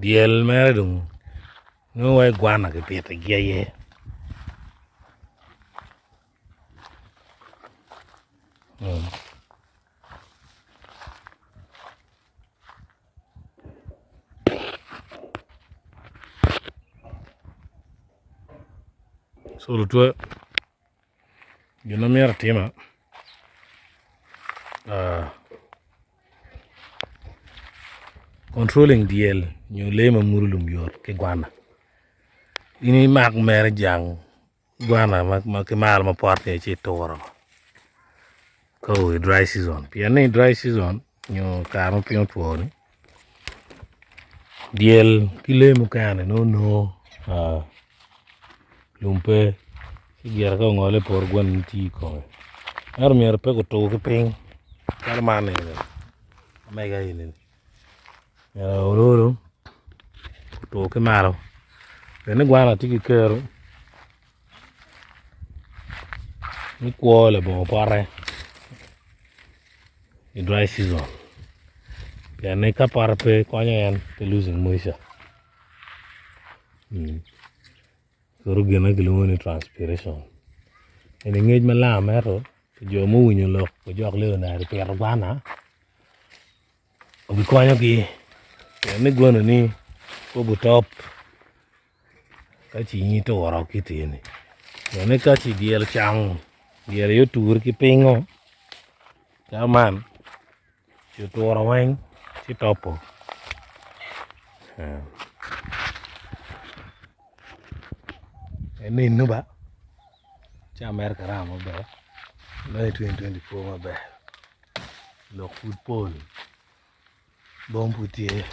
Dyel mere dong no way Gwana ke pete gia ye so tu you know mere tema controlling Dyel ñu lema murulum yor ke Gwana ini mak mere jang Gwana ma ke mal ma porte ci toro ko dry season piane dry season ñu karo pion tuori Dyel kile mu kane no lumpe gier ko ngole por gwan ti ko ar mier pe ko to ke ping kar mane mega ini ya ororo to ke maro ne Gwana ti kero ni kuole bo pare in dry season piane ka par pe konyo yan pe losing moisture Koro gena gilumoni transpiration. Ene ngej malam ero jo mo winyo lok ko jok le na ri per Gwana. Obi konyo gi ne Gwana ni ko butop ka chi ni to oro kitini. Ne ka chi Dyel chang Dyel yo tur ki pingo. Kaman yo to oro wen chi topo. Ene nuba cha America ramo be no 2024 mabe lo football bom putie